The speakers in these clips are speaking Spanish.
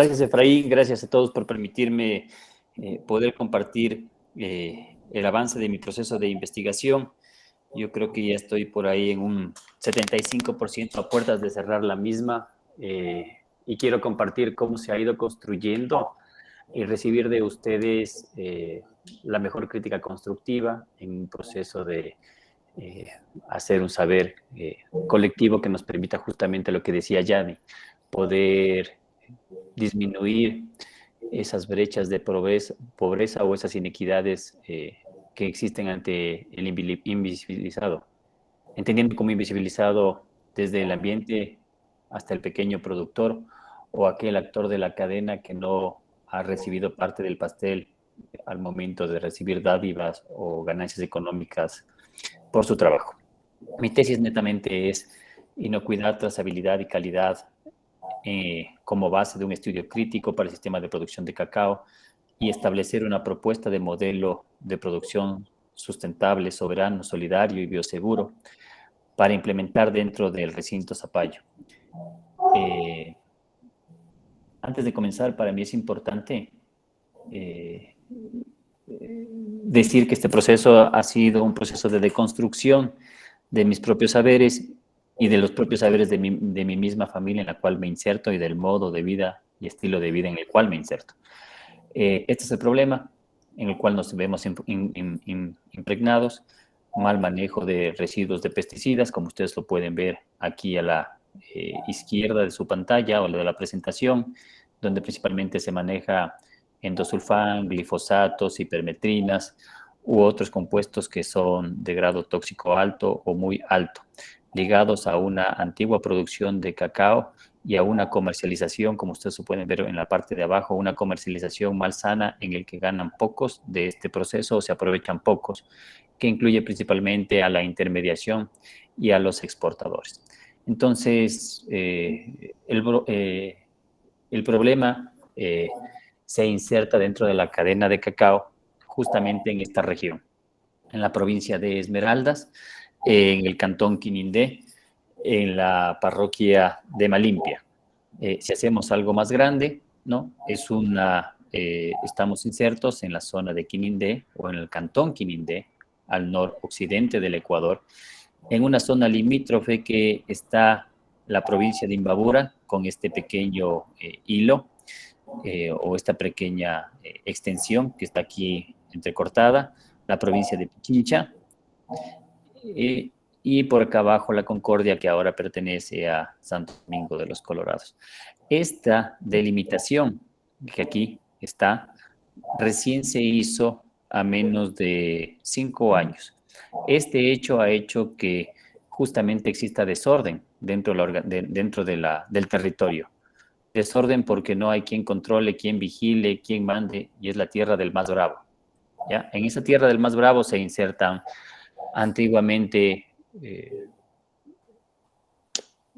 Gracias, Efraín. Gracias a todos por permitirme poder compartir el avance de mi proceso de investigación. Yo creo que ya estoy por ahí en un 75% a puertas de cerrar la misma y quiero compartir cómo se ha ido construyendo y recibir de ustedes la mejor crítica constructiva en un proceso de eh, hacer un saber colectivo que nos permita justamente lo que decía Yadi, poder disminuir esas brechas de pobreza o esas inequidades que existen ante el invisibilizado, entendiendo como invisibilizado desde el ambiente hasta el pequeño productor o aquel actor de la cadena que no ha recibido parte del pastel al momento de recibir dádivas o ganancias económicas por su trabajo. Mi tesis netamente es inocuidad, trazabilidad y calidad como base de un estudio crítico para el sistema de producción de cacao y establecer una propuesta de modelo de producción sustentable, soberano, solidario y bioseguro para implementar dentro del recinto Zapallo. Antes de comenzar, para mí es importante decir que este proceso ha sido un proceso de deconstrucción de mis propios saberes y de los propios saberes de mi misma familia en la cual me inserto y del modo de vida y estilo de vida en el cual me inserto. Este es el problema en el cual nos vemos impregnados, mal manejo de residuos de pesticidas, como ustedes lo pueden ver aquí a la izquierda de su pantalla o de la presentación, donde principalmente se maneja endosulfán, glifosatos, hipermetrinas u otros compuestos que son de grado tóxico alto o muy alto, ligados a una antigua producción de cacao y a una comercialización, como ustedes pueden ver en la parte de abajo, una comercialización malsana en el que ganan pocos de este proceso o se aprovechan pocos, que incluye principalmente a la intermediación y a los exportadores. Entonces, el problema se inserta dentro de la cadena de cacao justamente en esta región, en la provincia de Esmeraldas, en el cantón Quinindé, en la parroquia de Malimpia. Si hacemos algo más grande, ¿no? Estamos insertos en la zona de Quinindé o en el cantón Quinindé, al noroccidente del Ecuador, en una zona limítrofe que está la provincia de Imbabura con este pequeño hilo o esta pequeña extensión que está aquí entrecortada, la provincia de Pichincha, y por acá abajo la Concordia, que ahora pertenece a Santo Domingo de los Colorados. Esta delimitación que aquí está, recién se hizo a menos de 5 años. Este hecho ha hecho que justamente exista desorden dentro del territorio. Desorden porque no hay quien controle, quien vigile, quien mande, y es la tierra del más bravo. ¿Ya? En esa tierra del más bravo se insertan antiguamente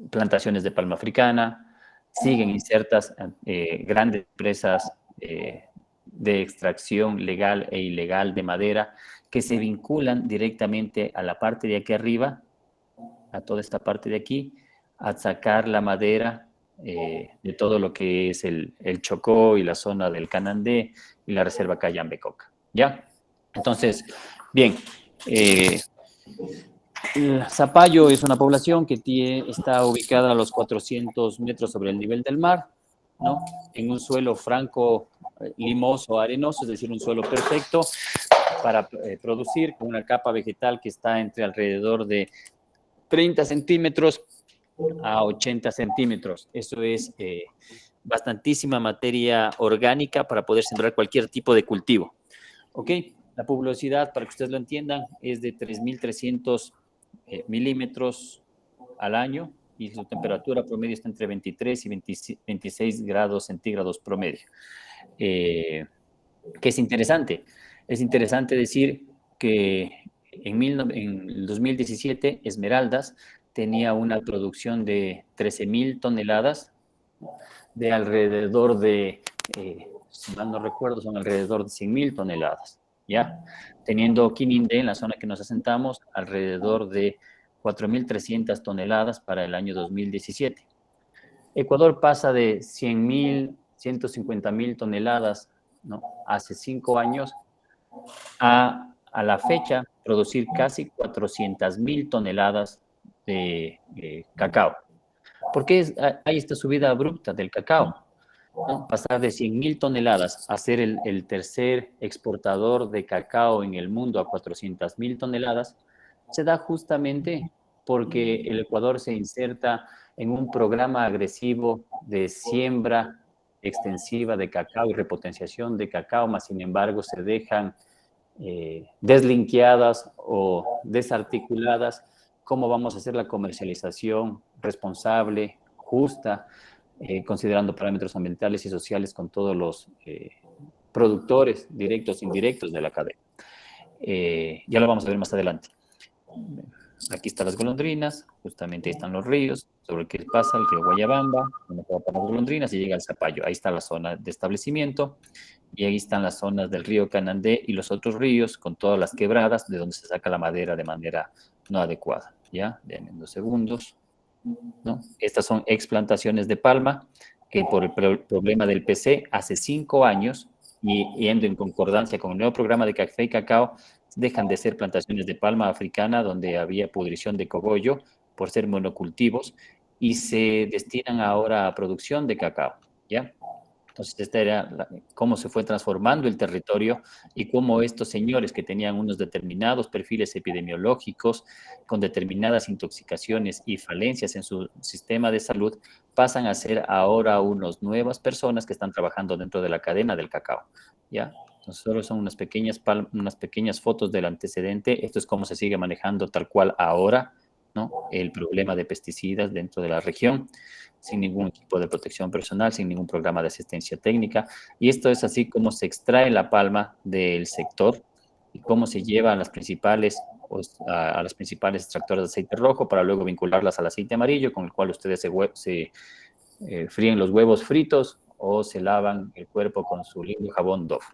plantaciones de palma africana, siguen insertas grandes empresas de extracción legal e ilegal de madera que se vinculan directamente a la parte de aquí arriba, a toda esta parte de aquí, a sacar la madera de todo lo que es el Chocó y la zona del Canandé y la reserva Cayambe-Coca. ¿Ya? Entonces, bien, Zapallo es una población que está ubicada a los 400 metros sobre el nivel del mar, ¿no? En un suelo franco, limoso, arenoso, es decir, un suelo perfecto para producir, con una capa vegetal que está entre alrededor de 30 centímetros a 80 centímetros. Eso es bastantísima materia orgánica para poder sembrar cualquier tipo de cultivo. ¿Ok? La publosidad, para que ustedes lo entiendan, es de 3.300 milímetros al año y su temperatura promedio está entre 23 y 26 grados centígrados promedio. Que es interesante. Es interesante decir que en el 2017 Esmeraldas tenía una producción de 13.000 toneladas de alrededor de, si mal no recuerdo, son alrededor de 100.000 toneladas, ¿ya? Teniendo Quinindé, en la zona que nos asentamos, alrededor de 4.300 toneladas para el año 2017. Ecuador pasa de 100.000, 150.000 toneladas, ¿no? Hace 5 años, a la fecha producir casi 400.000 toneladas de cacao. ¿Por qué hay esta subida abrupta del cacao? ¿No? Pasar de 100.000 toneladas a ser el tercer exportador de cacao en el mundo a 400.000 toneladas, se da justamente porque el Ecuador se inserta en un programa agresivo de siembra extensiva de cacao y repotenciación de cacao, más sin embargo se dejan deslinkeadas o desarticuladas cómo vamos a hacer la comercialización responsable, justa, considerando parámetros ambientales y sociales con todos los productores directos e indirectos de la cadena. Ya lo vamos a ver más adelante. Aquí están las golondrinas, justamente ahí están los ríos, sobre el que pasa el río Guayabamba, donde para las golondrinas y llega al Zapallo. Ahí está la zona de establecimiento y ahí están las zonas del río Canandé y los otros ríos con todas las quebradas de donde se saca la madera de manera no adecuada. ¿Ya? Denme 2 segundos. ¿No? Estas son explantaciones de palma que por el problema del PC hace 5 años y yendo en concordancia con el nuevo programa de café y cacao, dejan de ser plantaciones de palma africana donde había pudrición de cogollo por ser monocultivos y se destinan ahora a producción de cacao, ¿ya? Entonces, esta era cómo se fue transformando el territorio y cómo estos señores que tenían unos determinados perfiles epidemiológicos, con determinadas intoxicaciones y falencias en su sistema de salud, pasan a ser ahora unas nuevas personas que están trabajando dentro de la cadena del cacao, ¿ya? Entonces, solo son unas pequeñas fotos del antecedente. Esto es cómo se sigue manejando tal cual ahora, ¿no? El problema de pesticidas dentro de la región, sin ningún equipo de protección personal, sin ningún programa de asistencia técnica. Y esto es así como se extrae la palma del sector y cómo se lleva a las principales extractoras de aceite rojo para luego vincularlas al aceite amarillo, con el cual ustedes se fríen los huevos fritos o se lavan el cuerpo con su lindo jabón Dove.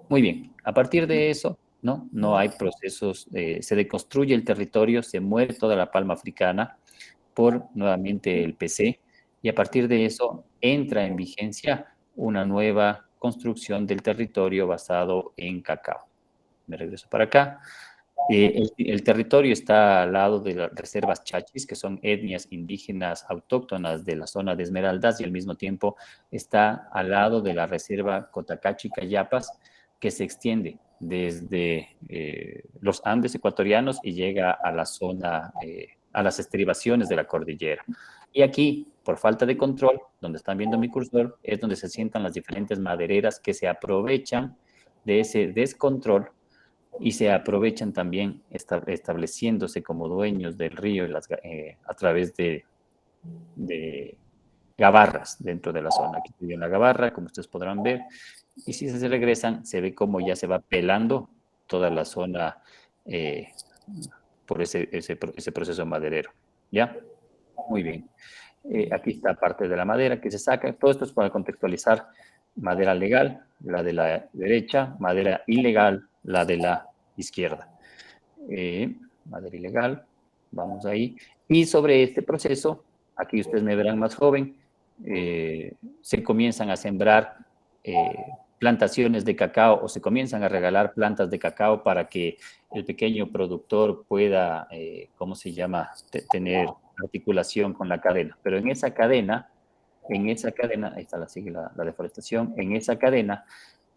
Muy bien, a partir de eso, no hay procesos, se deconstruye el territorio, se muere toda la palma africana por nuevamente el PC, y a partir de eso entra en vigencia una nueva construcción del territorio basado en cacao. Me regreso para acá. El territorio está al lado de las reservas chachis, que son etnias indígenas autóctonas de la zona de Esmeraldas, y al mismo tiempo está al lado de la reserva Cotacachi-Cayapas, que se extiende desde los Andes ecuatorianos y llega a la zona, a las estribaciones de la cordillera. Y aquí, por falta de control, donde están viendo mi cursor, es donde se sientan las diferentes madereras que se aprovechan de ese descontrol y se aprovechan también estableciéndose como dueños del río a través de gabarras dentro de la zona. Aquí estoy en la gabarra, como ustedes podrán ver, y si se regresan, se ve cómo ya se va pelando toda la zona por ese proceso maderero. ¿Ya? Muy bien. Aquí está parte de la madera que se saca. Todo esto es para contextualizar madera legal, la de la derecha, madera ilegal, la de la izquierda. Madera ilegal, vamos ahí. Y sobre este proceso, aquí ustedes me verán más joven, se comienzan a sembrar plantaciones de cacao o se comienzan a regalar plantas de cacao para que el pequeño productor pueda, ¿cómo se llama?, tener articulación con la cadena. Pero en esa cadena, ahí está sigue la deforestación, en esa cadena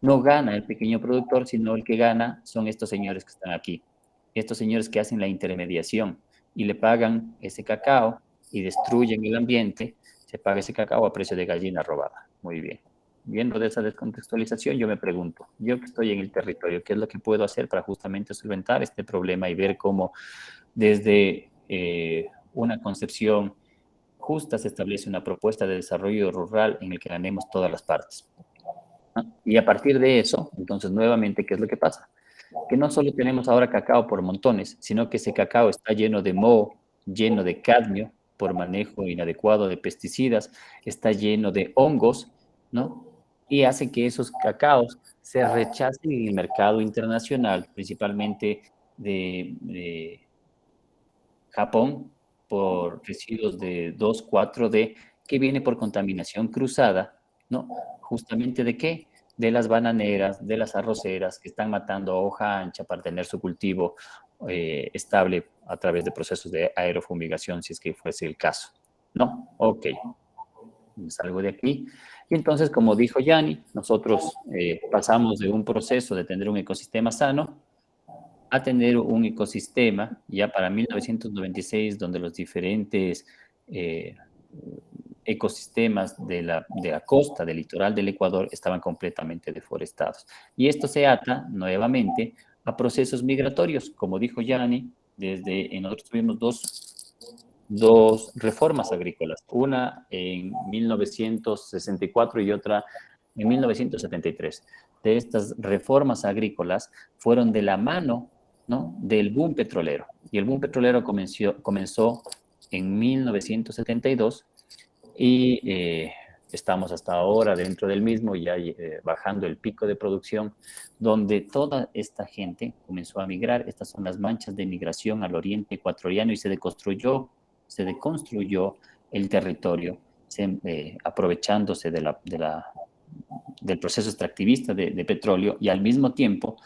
no gana el pequeño productor, sino el que gana son estos señores que están aquí. Estos señores que hacen la intermediación y le pagan ese cacao y destruyen el ambiente, se paga ese cacao a precio de gallina robada. Muy bien. Viendo de esa descontextualización, yo me pregunto, yo que estoy en el territorio, ¿qué es lo que puedo hacer para justamente solventar este problema y ver cómo desde una concepción justa se establece una propuesta de desarrollo rural en el que ganemos todas las partes? Y a partir de eso, entonces nuevamente, ¿qué es lo que pasa? Que no solo tenemos ahora cacao por montones, sino que ese cacao está lleno de moho, lleno de cadmio por manejo inadecuado de pesticidas, está lleno de hongos, ¿no? Y hace que esos cacaos se rechacen en el mercado internacional, principalmente de Japón, por residuos de 2,4-D, que viene por contaminación cruzada ¿no? Justamente ¿de qué? De las bananeras, de las arroceras que están matando a hoja ancha para tener su cultivo estable a través de procesos de aerofumigación, si es que fuese el caso. ¿No? Ok, salgo de aquí. Y entonces, como dijo Yanni, nosotros pasamos de un proceso de tener un ecosistema sano a tener un ecosistema ya para 1996, donde los diferentes eh, ecosistemas de la costa, del litoral del Ecuador, estaban completamente deforestados. Y esto se ata nuevamente a procesos migratorios, como dijo Yanni, nosotros tuvimos dos reformas agrícolas, una en 1964 y otra en 1973. De estas reformas agrícolas fueron de la mano, ¿no?, del boom petrolero. Y el boom petrolero comenzó en 1972 y estamos hasta ahora dentro del mismo, ya bajando el pico de producción, donde toda esta gente comenzó a migrar. Estas son las manchas de migración al oriente ecuatoriano y se deconstruyó el territorio, aprovechándose del proceso extractivista de petróleo, y al mismo tiempo,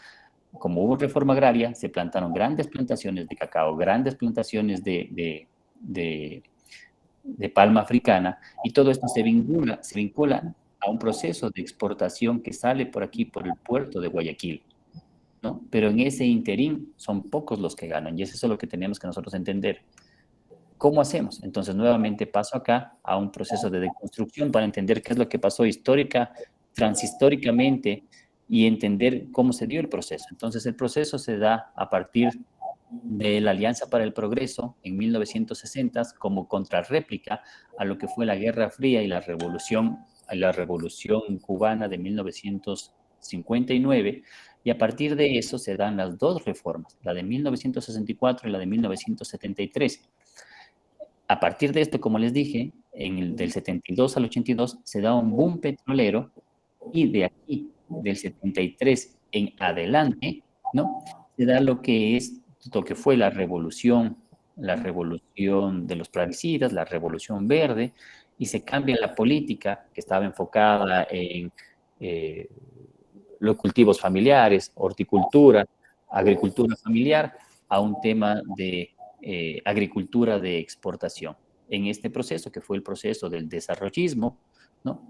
como hubo reforma agraria, se plantaron grandes plantaciones de cacao, grandes plantaciones de palma africana, y todo esto se vincula a un proceso de exportación que sale por aquí, por el puerto de Guayaquil, ¿no? Pero en ese interín son pocos los que ganan, y eso es lo que tenemos que nosotros entender. ¿Cómo hacemos? Entonces, nuevamente paso acá a un proceso de deconstrucción para entender qué es lo que pasó transhistóricamente, y entender cómo se dio el proceso. Entonces, el proceso se da a partir de la Alianza para el Progreso en 1960 como contrarréplica a lo que fue la Guerra Fría y la Revolución Cubana de 1959, y a partir de eso se dan las dos reformas, la de 1964 y la de 1973. A partir de esto, como les dije, del 72 al 82 se da un boom petrolero, y de aquí, del 73 en adelante, ¿no?, se da lo que fue la revolución de los plaguicidas, la revolución verde, y se cambia la política que estaba enfocada en eh, los cultivos familiares, horticultura, agricultura familiar, a un tema de agricultura de exportación. En este proceso, que fue el proceso del desarrollismo, ¿no?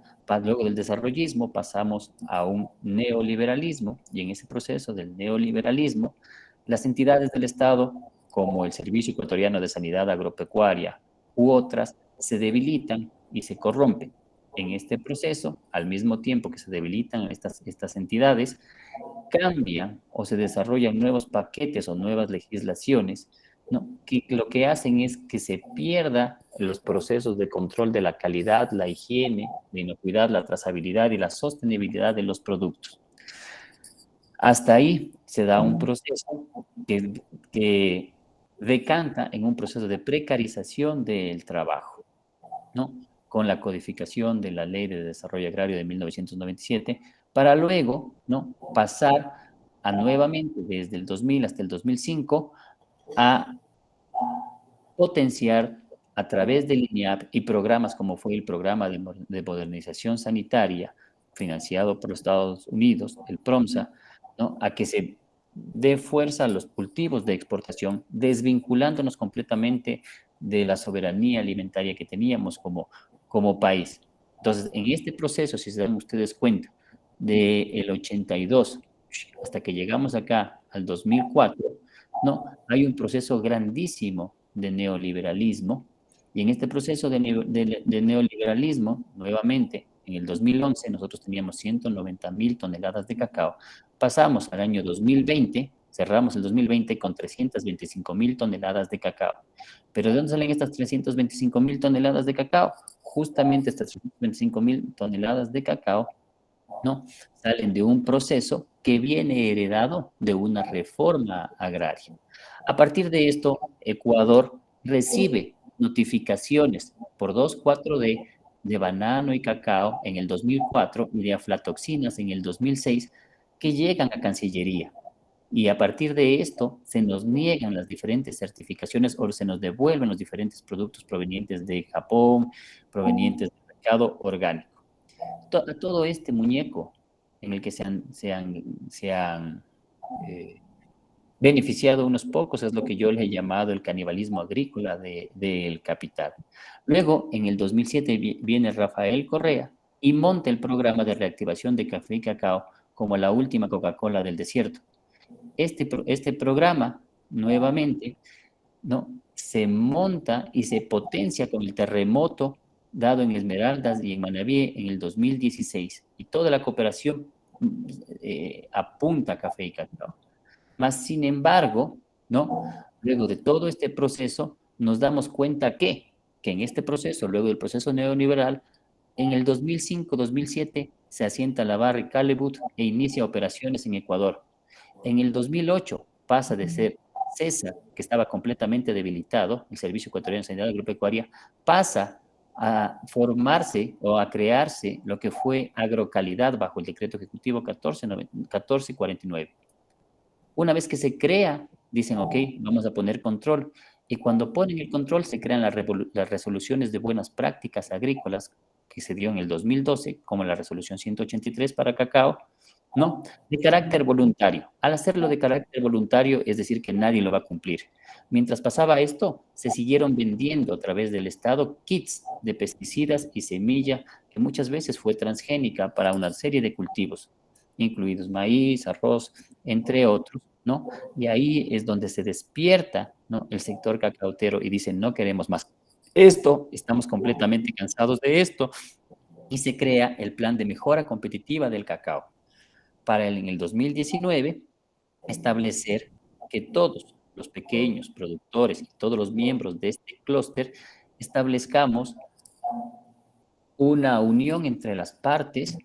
Luego del desarrollismo pasamos a un neoliberalismo, y en ese proceso del neoliberalismo, las entidades del Estado, como el Servicio Ecuatoriano de Sanidad Agropecuaria u otras, se debilitan y se corrompen. En este proceso, al mismo tiempo que se debilitan estas entidades, cambian o se desarrollan nuevos paquetes o nuevas legislaciones, ¿no?, que lo que hacen es que se pierda los procesos de control de la calidad, la higiene, la inocuidad, la trazabilidad y la sostenibilidad de los productos. Hasta ahí se da un proceso que decanta en un proceso de precarización del trabajo, ¿no?, con la codificación de la Ley de Desarrollo Agrario de 1997, para luego, ¿no?, pasar a nuevamente, desde el 2000 hasta el 2005, a potenciar a través del INEAP y programas como fue el programa de modernización sanitaria financiado por los Estados Unidos, el PROMSA, ¿no?, a que se dé fuerza a los cultivos de exportación, desvinculándonos completamente de la soberanía alimentaria que teníamos como país. Entonces, en este proceso, si se dan ustedes cuenta, del 82 hasta que llegamos acá al 2004, ¿no?, hay un proceso grandísimo de neoliberalismo, y en este proceso de neoliberalismo, nuevamente, en el 2011 nosotros teníamos 190,000 toneladas de cacao, pasamos al año 2020, cerramos el 2020 con 325,000 toneladas de cacao. ¿Pero de dónde salen estas 325,000 toneladas de cacao? Justamente estas 325,000 toneladas de cacao, ¿no?, salen de un proceso que viene heredado de una reforma agraria. A partir de esto, Ecuador recibe notificaciones por 2,4-D de banano y cacao en el 2004 y de aflatoxinas en el 2006, que llegan a Cancillería. Y a partir de esto se nos niegan las diferentes certificaciones, o se nos devuelven los diferentes productos provenientes de Japón, provenientes del mercado orgánico. A todo este muñeco en el que se han eh, beneficiado unos pocos, es lo que yo le he llamado el canibalismo agrícola del capital. Luego, en el 2007 viene Rafael Correa y monta el programa de reactivación de café y cacao como la última Coca-Cola del desierto. Este programa, nuevamente, ¿no? Se monta y se potencia con el terremoto dado en Esmeraldas y en Manabí en el 2016. Y toda la cooperación apunta a café y cacao. Más sin embargo, ¿no? Luego de todo este proceso, nos damos cuenta que en este proceso, luego del proceso neoliberal, en el 2005-2007 se asienta la Barry Callebaut e inicia operaciones en Ecuador. En el 2008 pasa de ser CESA, que estaba completamente debilitado, el Servicio Ecuatoriano de Sanidad Agropecuaria, pasa a formarse o a crearse lo que fue Agrocalidad bajo el decreto ejecutivo 1449. Una vez que se crea, dicen, ok, vamos a poner control. Y cuando ponen el control, se crean las resoluciones de buenas prácticas agrícolas que se dio en el 2012, como la resolución 183 para cacao, ¿no? De carácter voluntario. Al hacerlo de carácter voluntario, es decir, que nadie lo va a cumplir. Mientras pasaba esto, se siguieron vendiendo a través del Estado kits de pesticidas y semilla que muchas veces fue transgénica para una serie de cultivos, incluidos maíz, arroz, entre otros, ¿no? Y ahí es donde se despierta, ¿no? El sector cacautero y dice, no queremos más esto, estamos completamente cansados de esto, y se crea el plan de mejora competitiva del cacao para en el 2019 establecer que todos los pequeños productores y todos los miembros de este clúster establezcamos una unión entre las partes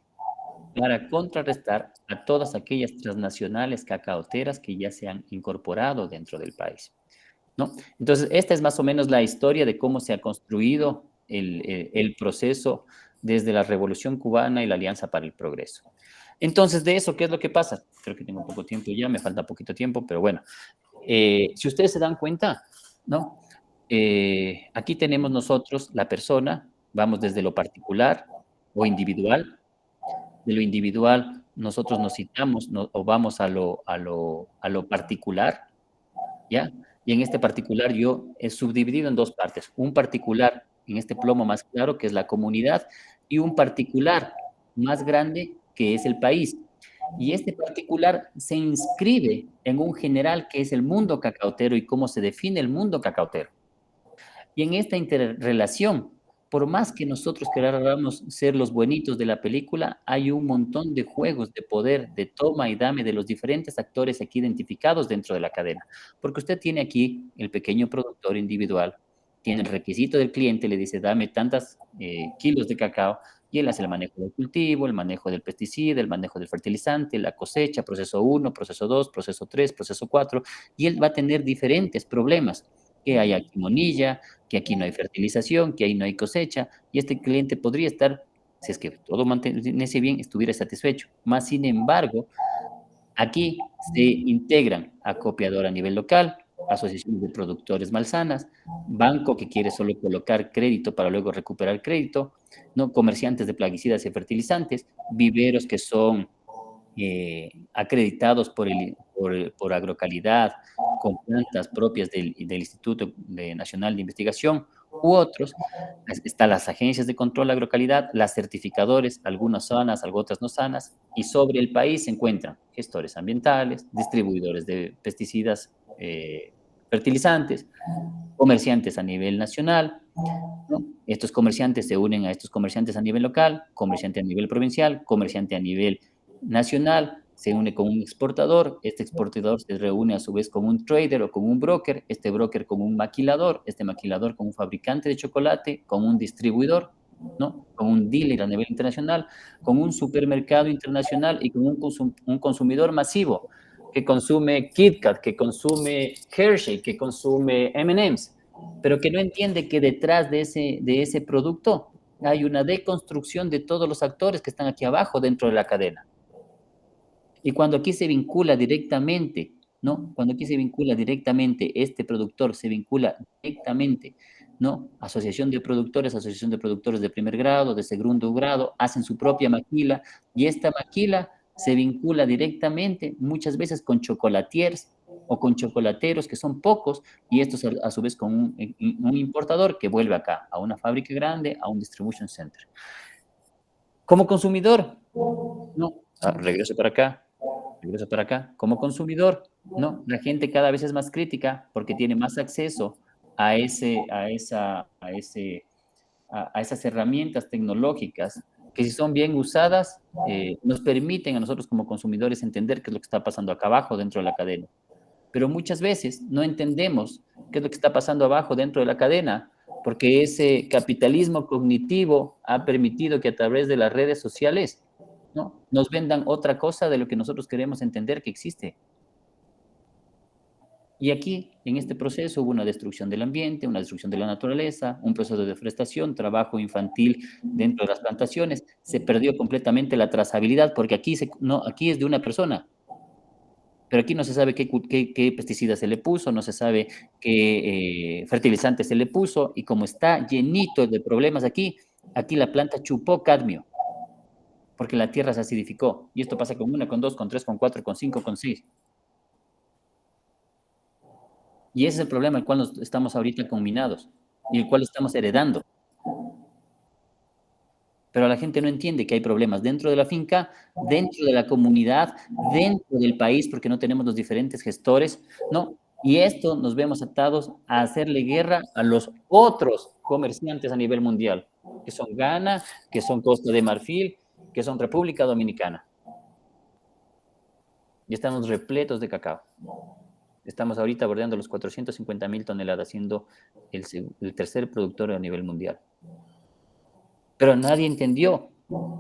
para contrarrestar a todas aquellas transnacionales cacaoteras que ya se han incorporado dentro del país, ¿no? Entonces, esta es más o menos la historia de cómo se ha construido el proceso desde la Revolución Cubana y la Alianza para el Progreso. Entonces, de eso, ¿qué es lo que pasa? Creo que tengo poco tiempo ya, me falta poquito tiempo, pero bueno, si ustedes se dan cuenta, ¿no? Aquí tenemos nosotros la persona, vamos desde lo particular o individual. De lo individual, nosotros nos citamos o vamos a lo particular, ¿ya? Y en este particular yo he subdividido en dos partes. Un particular en este plomo más claro, que es la comunidad, y un particular más grande, que es el país. Y este particular se inscribe en un general que es el mundo cacautero y cómo se define el mundo cacautero. Y en esta interrelación, por más que nosotros queramos ser los buenitos de la película, hay un montón de juegos de poder, de toma y dame de los diferentes actores aquí identificados dentro de la cadena. Porque usted tiene aquí el pequeño productor individual, tiene el requisito del cliente, le dice, dame tantas kilos de cacao, y él hace el manejo del cultivo, el manejo del pesticida, el manejo del fertilizante, la cosecha, proceso 1, proceso 2, proceso 3, proceso 4, y él va a tener diferentes problemas, que hay aquí monilla, que aquí no hay fertilización, que ahí no hay cosecha, y este cliente podría estar, si es que todo mantenese bien, estuviera satisfecho. Más sin embargo, aquí se integran acopiador a nivel local, asociaciones de productores malsanas, banco que quiere solo colocar crédito para luego recuperar crédito, ¿no? Comerciantes de plaguicidas y fertilizantes, viveros que son acreditados por Agrocalidad, con plantas propias del Instituto Nacional de Investigación, u otros. Están las agencias de control de agrocalidad, las certificadores, algunas sanas, otras no sanas, y sobre el país se encuentran gestores ambientales, distribuidores de pesticidas, fertilizantes, comerciantes a nivel nacional, ¿no? Estos comerciantes se unen a estos comerciantes a nivel local, comerciante a nivel provincial, comerciante a nivel nacional, se une con un exportador, este exportador se reúne a su vez con un trader o con un broker, este broker con un maquilador, este maquilador con un fabricante de chocolate, con un distribuidor, ¿no? Con un dealer a nivel internacional, con un supermercado internacional y con un consumidor masivo que consume KitKat, que consume Hershey, que consume M&M's, pero que no entiende que detrás de ese producto hay una deconstrucción de todos los actores que están aquí abajo dentro de la cadena. Y cuando aquí se vincula directamente, ¿no? Cuando aquí se vincula directamente, este productor se vincula directamente, ¿no? Asociación de productores de primer grado, de segundo grado, hacen su propia maquila y esta maquila se vincula directamente muchas veces con chocolatiers o con chocolateros que son pocos y estos a su vez con un importador que vuelve acá, a una fábrica grande, a un distribution center. Como consumidor, no, regreso para acá. Como consumidor, no, la gente cada vez es más crítica porque tiene más acceso a esas herramientas tecnológicas que si son bien usadas, nos permiten a nosotros como consumidores entender qué es lo que está pasando acá abajo dentro de la cadena. Pero muchas veces no entendemos qué es lo que está pasando abajo dentro de la cadena, porque ese capitalismo cognitivo ha permitido que a través de las redes sociales, ¿no?, nos vendan otra cosa de lo que nosotros queremos entender que existe. Y aquí, en este proceso, hubo una destrucción del ambiente, una destrucción de la naturaleza, un proceso de deforestación, trabajo infantil dentro de las plantaciones. Se perdió completamente la trazabilidad porque aquí es de una persona, pero aquí no se sabe qué pesticida se le puso, no se sabe qué fertilizante se le puso, y como está llenito de problemas aquí la planta chupó cadmio, porque la tierra se acidificó. Y esto pasa con 1, con 2, con 3, con 4, con 5, con 6. Y ese es el problema el cual estamos ahorita combinados y el cual estamos heredando. Pero la gente no entiende que hay problemas dentro de la finca, dentro de la comunidad, dentro del país, porque no tenemos los diferentes gestores, ¿no? Y esto nos vemos atados a hacerle guerra a los otros comerciantes a nivel mundial, que son Ghana, que son Costa de Marfil, que son República Dominicana. Y estamos repletos de cacao. Estamos ahorita bordeando los 450.000 toneladas, siendo el tercer productor a nivel mundial. Pero nadie entendió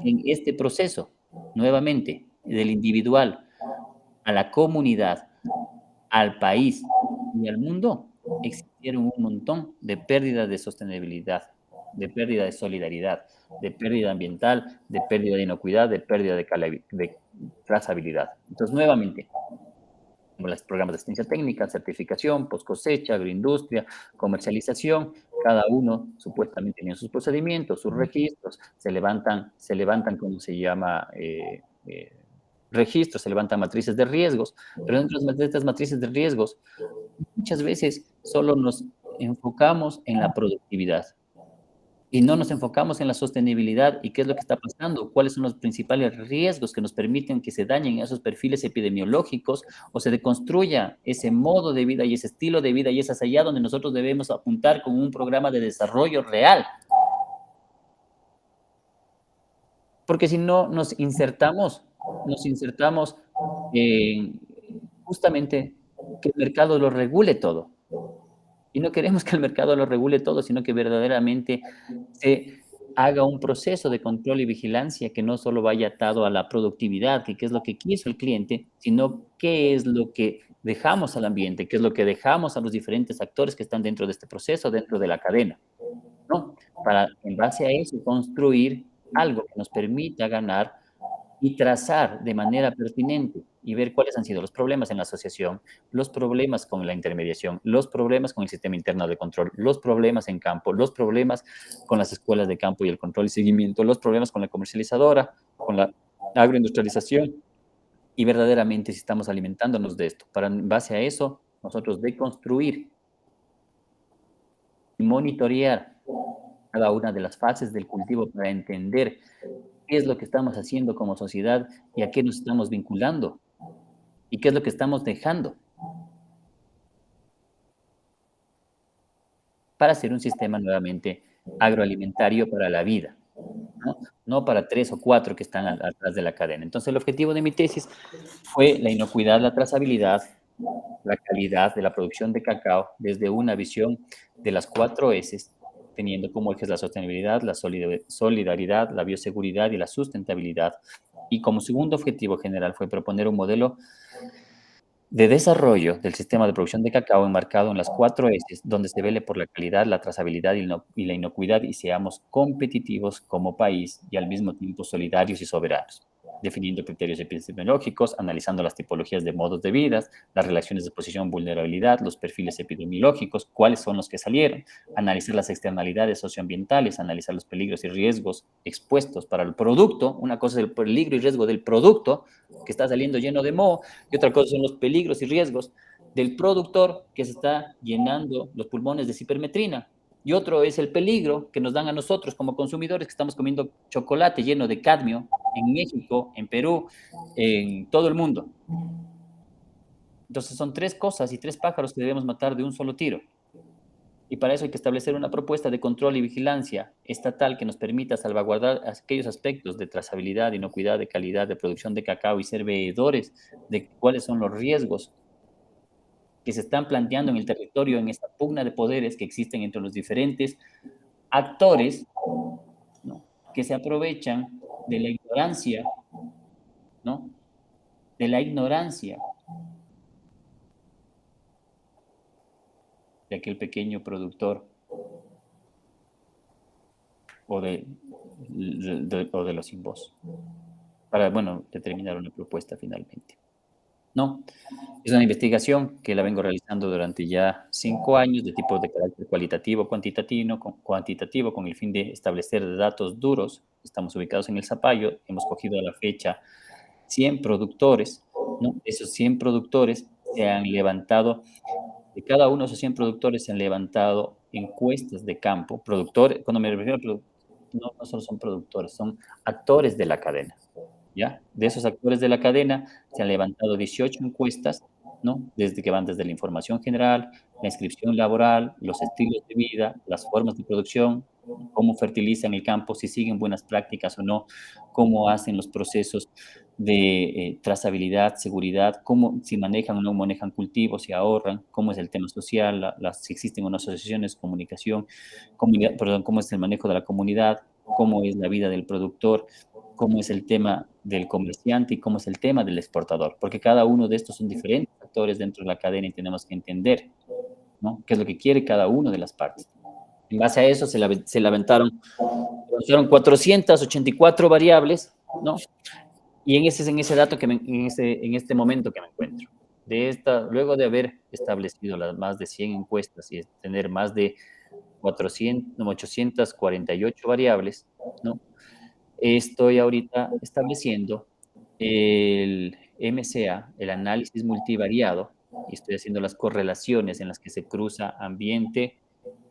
en este proceso, nuevamente, del individual a la comunidad, al país y al mundo, existieron un montón de pérdidas de sostenibilidad, de pérdida de solidaridad, de pérdida ambiental, de pérdida de inocuidad, de pérdida de trazabilidad. Entonces, nuevamente, como los programas de asistencia técnica, certificación, post cosecha, agroindustria, comercialización, cada uno supuestamente tiene sus procedimientos, sus registros, se levantan, ¿cómo se llama? Registros, se levantan matrices de riesgos, pero dentro de estas matrices de riesgos, muchas veces solo nos enfocamos en la productividad y no nos enfocamos en la sostenibilidad y qué es lo que está pasando, cuáles son los principales riesgos que nos permiten que se dañen esos perfiles epidemiológicos o se deconstruya ese modo de vida y ese estilo de vida, y es hacia allá donde nosotros debemos apuntar con un programa de desarrollo real. Porque si no nos insertamos en justamente que el mercado lo regule todo. Y no queremos que el mercado lo regule todo, sino que verdaderamente se haga un proceso de control y vigilancia que no solo vaya atado a la productividad, que qué es lo que quiso el cliente, sino qué es lo que dejamos al ambiente, qué es lo que dejamos a los diferentes actores que están dentro de este proceso, dentro de la cadena, ¿no? Para, en base a eso, construir algo que nos permita ganar y trazar de manera pertinente y ver cuáles han sido los problemas en la asociación, los problemas con la intermediación, los problemas con el sistema interno de control, los problemas en campo, los problemas con las escuelas de campo y el control y seguimiento, los problemas con la comercializadora, con la agroindustrialización, y verdaderamente si estamos alimentándonos de esto, para en base a eso nosotros deconstruir y monitorear cada una de las fases del cultivo para entender qué es lo que estamos haciendo como sociedad y a qué nos estamos vinculando y qué es lo que estamos dejando para hacer un sistema nuevamente agroalimentario para la vida, ¿no? No para 3 o 4 que están atrás de la cadena. Entonces, el objetivo de mi tesis fue la inocuidad, la trazabilidad, la calidad de la producción de cacao desde una visión de las 4 S, teniendo como ejes la sostenibilidad, la solidaridad, la bioseguridad y la sustentabilidad. Y como segundo objetivo general fue proponer un modelo de desarrollo del sistema de producción de cacao enmarcado en las 4 S, donde se vele por la calidad, la trazabilidad y la inocuidad y seamos competitivos como país y al mismo tiempo solidarios y soberanos. definiendo criterios epidemiológicos, analizando las tipologías de modos de vida, las relaciones de exposición, vulnerabilidad, los perfiles epidemiológicos, cuáles son los que salieron, analizar las externalidades socioambientales, analizar los peligros y riesgos expuestos para el producto. Una cosa es el peligro y riesgo del producto que está saliendo lleno de moho, y otra cosa son los peligros y riesgos del productor que se está llenando los pulmones de cipermetrina. Y otro es el peligro que nos dan a nosotros como consumidores que estamos comiendo chocolate lleno de cadmio en México, en Perú, en todo el mundo. Entonces son tres cosas y tres pájaros que debemos matar de un solo tiro. Y para eso hay que establecer una propuesta de control y vigilancia estatal que nos permita salvaguardar aquellos aspectos de trazabilidad, inocuidad, de calidad, de producción de cacao y ser veedores de cuáles son los riesgos que se están planteando en el territorio, en esta pugna de poderes que existen entre los diferentes actores, ¿no? Que se aprovechan de la ignorancia, ¿no? De la ignorancia de aquel pequeño productor o de los sin voz, para, bueno, determinar una propuesta finalmente. No, es una investigación que la vengo realizando durante ya 5 años de tipo de carácter cualitativo, cuantitativo, con el fin de establecer datos duros. Estamos ubicados en el Zapallo, hemos cogido a la fecha 100 productores, ¿no? Esos 100 productores se han levantado, de cada uno de esos 100 productores se han levantado encuestas de campo, productores, cuando me refiero a no solo son productores, son actores de la cadena. ¿Ya? De esos actores de la cadena se han levantado 18 encuestas, ¿no? Desde que van desde la información general, la inscripción laboral, los estilos de vida, las formas de producción, cómo fertilizan el campo, si siguen buenas prácticas o no, cómo hacen los procesos de trazabilidad, seguridad, cómo, si manejan o no manejan cultivos, si ahorran, cómo es el tema social, si existen o no asociaciones, comunicación, comunidad, perdón, cómo es el manejo de la comunidad, cómo es la vida del productor, cómo es el tema del comerciante y cómo es el tema del exportador, porque cada uno de estos son diferentes actores dentro de la cadena y tenemos que entender, ¿no? Qué es lo que quiere cada una de las partes. En base a eso se levantaron 484 variables, ¿no? Y en ese dato en este momento que me encuentro. Luego de haber establecido las más de 100 encuestas y tener más de 848 variables, ¿no? Estoy ahorita estableciendo el MCA, el análisis multivariado, y estoy haciendo las correlaciones en las que se cruza ambiente,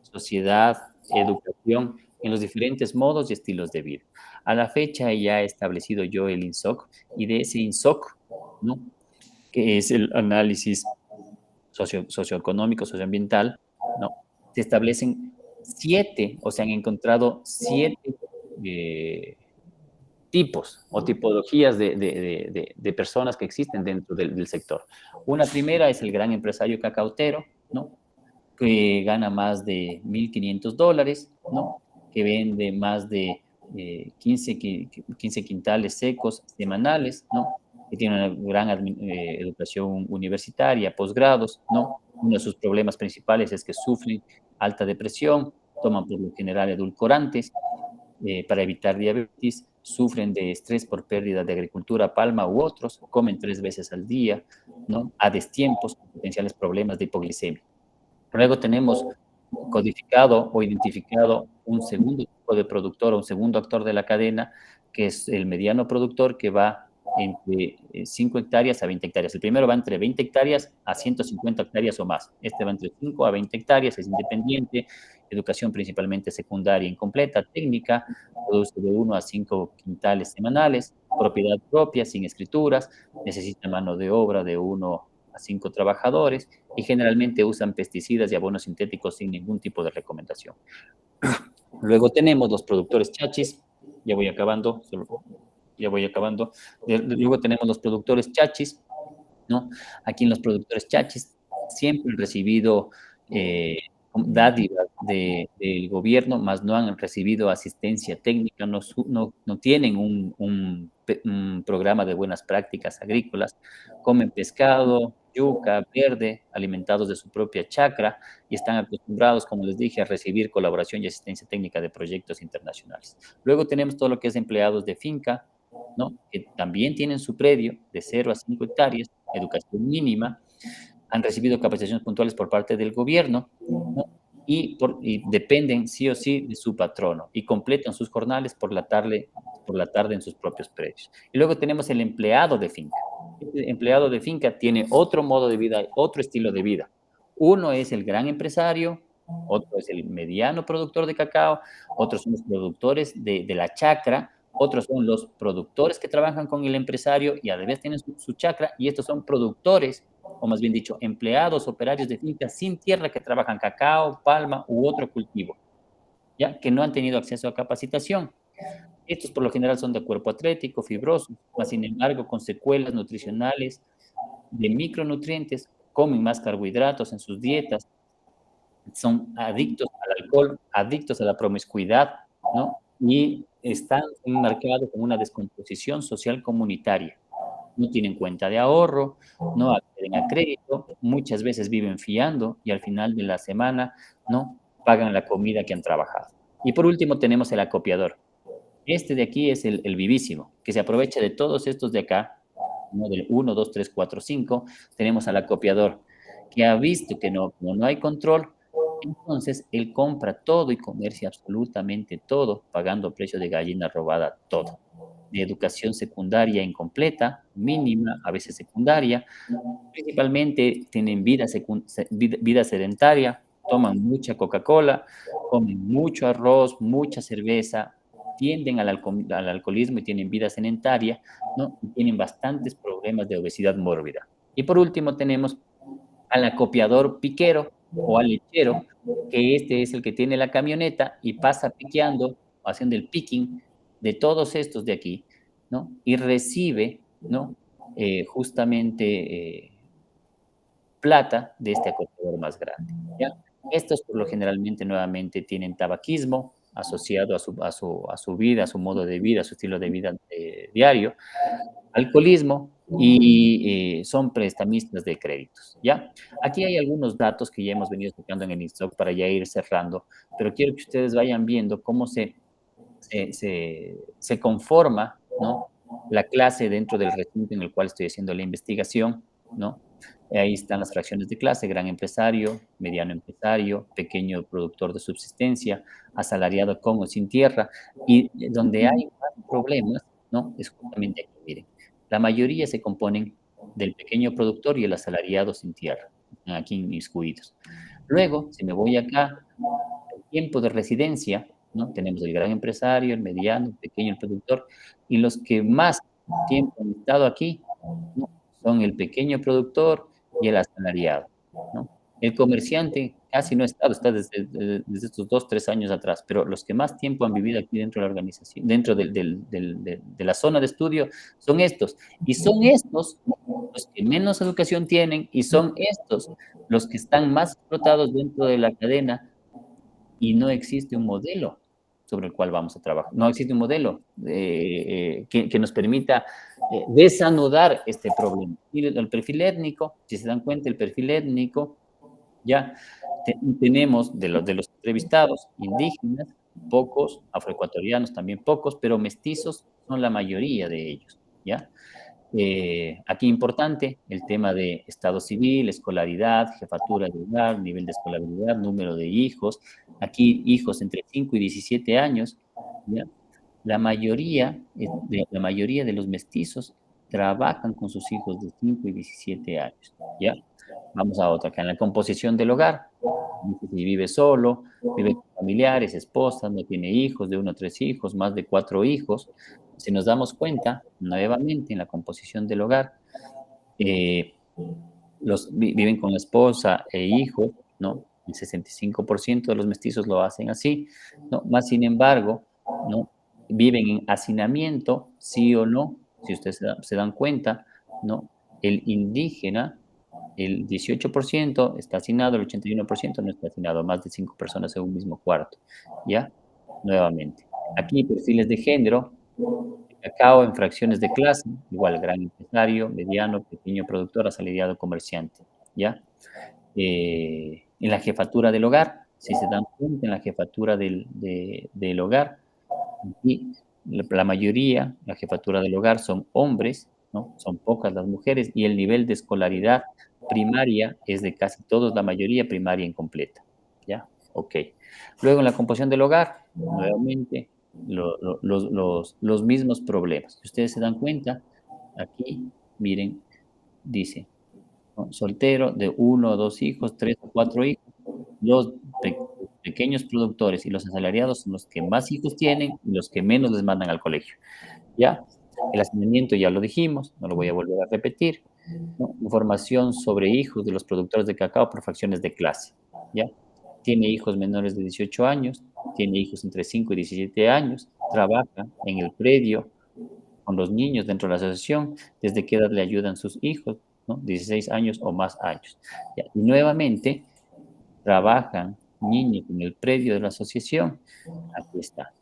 sociedad, educación, en los diferentes modos y estilos de vida. A la fecha ya he establecido yo el INSOC, y de ese INSOC, ¿no? Que es el análisis socioeconómico, socioambiental, ¿no? Se establecen 7, o se han encontrado 7 tipos o tipologías de personas que existen dentro del sector. Una primera es el gran empresario cacautero, ¿no? Que gana más de $1,500, ¿no? Que vende más de 15 quintales secos semanales, ¿no? Que tiene una gran educación universitaria, posgrados, ¿no? Uno de sus problemas principales es que sufren alta depresión, toman por lo general edulcorantes, para evitar diabetes, sufren de estrés por pérdida de agricultura, palma u otros, comen 3 veces al día, ¿no? A destiempos, con potenciales problemas de hipoglicemia. Luego tenemos codificado o identificado un segundo tipo de productor o un segundo actor de la cadena, que es el mediano productor, que va entre 5 hectáreas a 20 hectáreas. El primero va entre 20 hectáreas a 150 hectáreas o más. Este va entre 5 a 20 hectáreas, es independiente, educación principalmente secundaria incompleta, técnica, produce de 1 a 5 quintales semanales, propiedad propia, sin escrituras, necesita mano de obra de 1 a 5 trabajadores y generalmente usan pesticidas y abonos sintéticos sin ningún tipo de recomendación. Luego tenemos los productores chachis, ya voy acabando, luego tenemos los productores chachis, ¿no? Aquí en los productores chachis siempre han recibido dádivas del gobierno, más no han recibido asistencia técnica, no tienen un programa de buenas prácticas agrícolas, comen pescado, yuca, verde, alimentados de su propia chacra y están acostumbrados, como les dije, a recibir colaboración y asistencia técnica de proyectos internacionales. Luego tenemos todo lo que es empleados de finca, ¿no? Que también tienen su predio de 0 a 5 hectáreas, educación mínima, han recibido capacitaciones puntuales por parte del gobierno, ¿no? Y dependen sí o sí de su patrono y completan sus jornales por la tarde en sus propios predios. Y luego tenemos el empleado de finca. Este empleado de finca tiene otro modo de vida, otro estilo de vida. Uno es el gran empresario, otro es el mediano productor de cacao, otros son los productores de la chacra, otros son los productores que trabajan con el empresario y además tienen su chacra, y estos son productores, o más bien dicho, empleados, operarios de fincas sin tierra que trabajan cacao, palma u otro cultivo, ¿ya? Que no han tenido acceso a capacitación. Estos por lo general son de cuerpo atlético, fibroso, mas sin embargo con secuelas nutricionales de micronutrientes, comen más carbohidratos en sus dietas, son adictos al alcohol, adictos a la promiscuidad, ¿no? Y están enmarcados con una descomposición social comunitaria. No tienen cuenta de ahorro, no acceden a crédito, muchas veces viven fiando y al final de la semana, ¿no? Pagan la comida que han trabajado. Y por último tenemos el acopiador. Este de aquí es el vivísimo, que se aprovecha de todos estos de acá, ¿no? Del 1, 2, 3, 4, 5. Tenemos al acopiador, que ha visto que no, como no hay control, entonces él compra todo y comercia absolutamente todo, pagando precio de gallina robada todo. De educación secundaria incompleta, mínima, a veces secundaria, principalmente tienen vida sedentaria, toman mucha Coca-Cola, comen mucho arroz, mucha cerveza, tienden al alcoholismo y tienen vida sedentaria, ¿no? Y tienen bastantes problemas de obesidad mórbida. Y por último tenemos al acopiador piquero o al lechero, que este es el que tiene la camioneta y pasa piqueando, haciendo el picking de todos estos de aquí, ¿no? Y recibe, ¿no? Justamente plata de este acopiador más grande, ¿ya? Estos por lo generalmente nuevamente tienen tabaquismo asociado a su vida, a su modo de vida, a su estilo de vida diario, alcoholismo y son prestamistas de créditos, ¿ya? Aquí hay algunos datos que ya hemos venido tocando en el stock para ya ir cerrando, pero quiero que ustedes vayan viendo cómo se conforma, ¿no? La clase dentro del recinto en el cual estoy haciendo la investigación, ¿no? Ahí están las fracciones de clase: gran empresario, mediano empresario, pequeño productor de subsistencia, asalariado con o sin tierra, y donde hay más problemas, ¿no? Es justamente aquí, miren. La mayoría se componen del pequeño productor y el asalariado sin tierra, están aquí inmiscuidos. Luego, si me voy acá, el tiempo de residencia, ¿no? Tenemos el gran empresario, el mediano, el pequeño, el productor, y los que más tiempo han estado aquí, ¿no? Son el pequeño productor y el asalariado, ¿no? El comerciante casi no ha estado, está desde estos 2, 3 años atrás, pero los que más tiempo han vivido aquí dentro de la organización, dentro de la zona de estudio, son estos. Y son estos los que menos educación tienen y son estos los que están más explotados dentro de la cadena, y no existe un modelo sobre el cual vamos a trabajar. No existe un modelo que nos permita desanudar este problema. Y el perfil étnico, si se dan cuenta, el perfil étnico, ya tenemos de los entrevistados, indígenas, pocos, afroecuatorianos también pocos, pero mestizos son la mayoría de ellos, ¿ya? Aquí importante el tema de estado civil, escolaridad, jefatura de hogar, nivel de escolaridad, número de hijos. Aquí hijos entre 5 y 17 años, ¿ya? La mayoría de los mestizos trabajan con sus hijos de 5 y 17 años, ¿ya? Vamos a otra, acá en la composición del hogar. Si vive solo, vive con familiares, esposa, no tiene hijos, de 1 a 3 hijos, más de 4 hijos. Si nos damos cuenta, nuevamente en la composición del hogar, eh, viven con la esposa e hijos, ¿no? El 65% de los mestizos lo hacen así, ¿no? Más sin embargo, ¿no? Viven en hacinamiento, sí o no, si ustedes se dan cuenta, ¿no? El indígena, el 18% está hacinado, el 81% no está hacinado, más de 5 personas en un mismo cuarto, ¿ya? Nuevamente. Aquí perfiles de género, cacao en fracciones de clase, igual gran empresario, mediano, pequeño productor, asalariado, comerciante, ¿ya? En la jefatura del hogar, si se dan cuenta, en la jefatura del hogar, aquí La mayoría, la jefatura del hogar son hombres, ¿no? Son pocas las mujeres y el nivel de escolaridad primaria es de casi todos, la mayoría primaria incompleta, ¿ya? Ok. Luego en la composición del hogar, nuevamente, los mismos problemas. Si ustedes se dan cuenta, aquí, miren, dice, ¿no? Soltero de 1 o 2 hijos, 3 o 4 hijos, los pequeños productores y los asalariados son los que más hijos tienen y los que menos les mandan al colegio, ¿ya? El hacinamiento ya lo dijimos, no lo voy a volver a repetir, ¿no? Información sobre hijos de los productores de cacao por fracciones de clase, ¿ya? Tiene hijos menores de 18 años, tiene hijos entre 5 y 17 años, trabaja en el predio con los niños dentro de la asociación, desde qué edad le ayudan sus hijos, ¿no? 16 años o más años. ¿Ya? Y nuevamente, trabajan niños en el predio de la asociación, aquí está,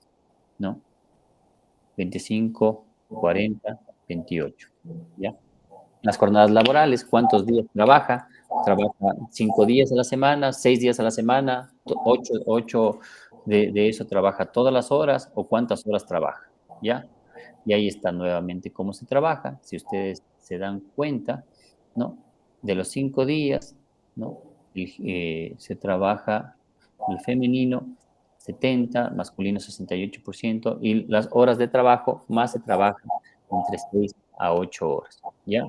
¿no? 25, 40, 28, ¿ya? Las jornadas laborales, ¿cuántos días trabaja? Trabaja 5 días a la semana, 6 días a la semana, 8 de eso trabaja todas las horas o cuántas horas trabaja, ¿ya? Y ahí está nuevamente cómo se trabaja. Si ustedes se dan cuenta, ¿no? De los 5 días, ¿no? Se trabaja el femenino 70, masculino 68%, y las horas de trabajo más se trabaja entre 6 a 8 horas, ¿ya?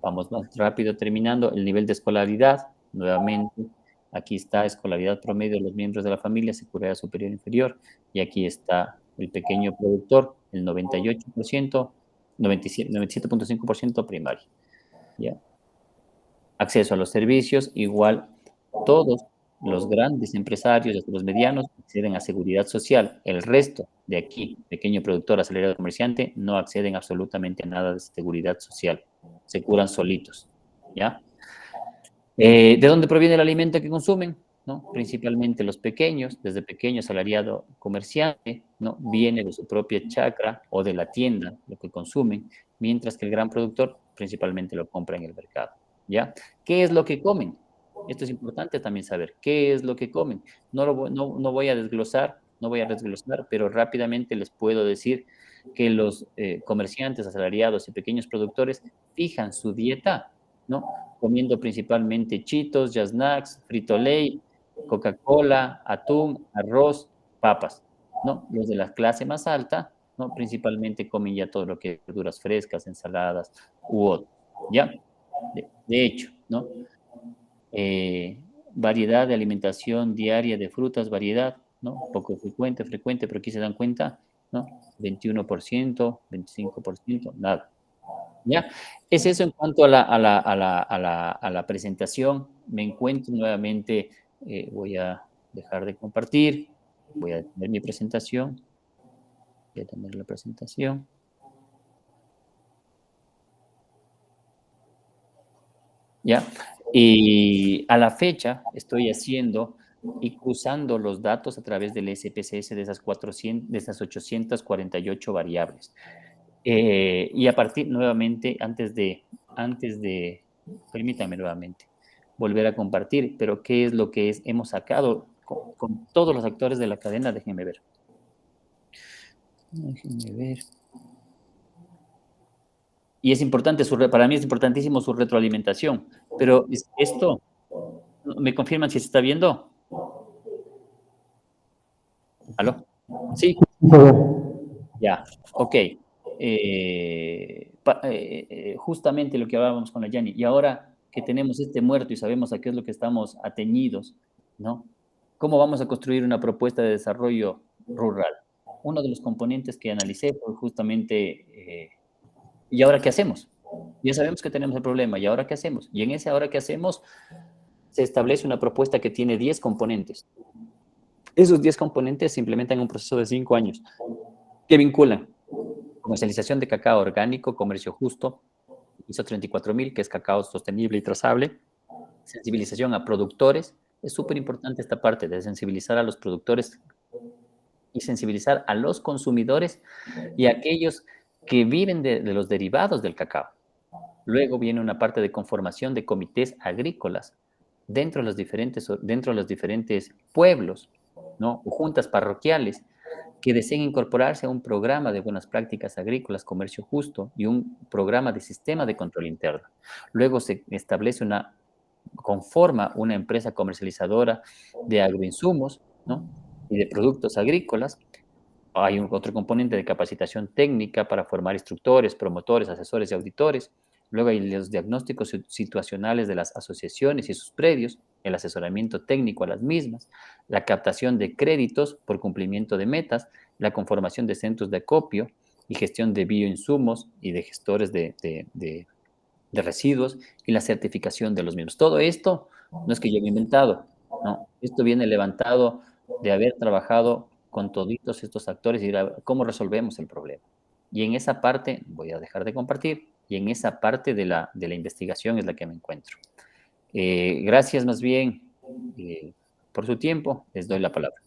Vamos más rápido terminando. El nivel de escolaridad, nuevamente, aquí está escolaridad promedio de los miembros de la familia, secundaria superior e inferior, y aquí está el pequeño productor, el 98%, 97.5% primario, ¿ya? Acceso a los servicios, igual todos los grandes empresarios, hasta los medianos, acceden a seguridad social. El resto de aquí, pequeño productor, asalariado, comerciante, no acceden absolutamente a nada de seguridad social. Se curan solitos, ¿ya? ¿De dónde proviene el alimento que consumen? ¿No? Principalmente los pequeños, desde pequeño asalariado comerciante, ¿no? Viene de su propia chacra o de la tienda lo que consumen, mientras que el gran productor principalmente lo compra en el mercado, ¿ya? ¿Qué es lo que comen? Esto es importante también saber, ¿qué es lo que comen? No voy a desglosar, no voy a desglosar, pero rápidamente les puedo decir que los comerciantes asalariados y pequeños productores fijan su dieta, ¿no? Comiendo principalmente Cheetos, Jazz Snacks, Frito-Lay, Coca-Cola, atún, arroz, papas, ¿no? Los de la clase más alta, ¿no? Principalmente comen ya todo lo que es verduras frescas, ensaladas u otro, ¿ya? De hecho, ¿no? Eh, Variedad de alimentación diaria de frutas, variedad, ¿no? Poco frecuente, pero aquí se dan cuenta, ¿no? 21%, 25%, nada. ¿Ya? Es eso en cuanto a la presentación. Me encuentro nuevamente, voy a dejar de compartir, voy a tener mi presentación, voy a tener la presentación. ¿Ya? Y a la fecha estoy haciendo y cruzando los datos a través del SPSS de esas 848 variables. Y a partir, nuevamente, antes de, permítanme nuevamente, volver a compartir, pero ¿qué es lo que hemos sacado con todos los actores de la cadena? Déjenme ver. Déjenme ver. Y es importante, para mí es importantísimo su retroalimentación, pero esto, ¿me confirman si se está viendo? ¿Aló? Sí, ya, ok. Justamente lo que hablábamos con la Yani, y ahora que tenemos este muerto y sabemos a qué es lo que estamos atañidos, ¿no? ¿Cómo vamos a construir una propuesta de desarrollo rural? Uno de los componentes que analicé fue justamente, ¿y ahora qué hacemos? Ya sabemos que tenemos el problema, ¿y ahora qué hacemos? Y en ese ahora qué hacemos se establece una propuesta que tiene 10 componentes. Esos 10 componentes se implementan en un proceso de 5 años que vinculan comercialización de cacao orgánico, comercio justo, ISO 34000, que es cacao sostenible y trazable, sensibilización a productores. Es súper importante esta parte de sensibilizar a los productores y sensibilizar a los consumidores y a aquellos que viven de los derivados del cacao. Luego viene una parte de conformación de comités agrícolas dentro de los diferentes pueblos, ¿no? O juntas parroquiales que deseen incorporarse a un programa de buenas prácticas agrícolas, comercio justo y un programa de sistema de control interno. Luego se establece conforma una empresa comercializadora de agroinsumos, ¿no? Y de productos agrícolas. Hay otro componente de capacitación técnica para formar instructores, promotores, asesores y auditores. Luego hay los diagnósticos situacionales de las asociaciones y sus predios, el asesoramiento técnico a las mismas, la captación de créditos por cumplimiento de metas, la conformación de centros de acopio y gestión de bioinsumos y de gestores de residuos y la certificación de los mismos. Todo esto no es que yo me he inventado, no, esto viene levantado de haber trabajado con toditos estos actores y ir cómo resolvemos el problema. Y en esa parte, voy a dejar de compartir, y en esa parte de la investigación es la que me encuentro. Gracias más bien por su tiempo, les doy la palabra.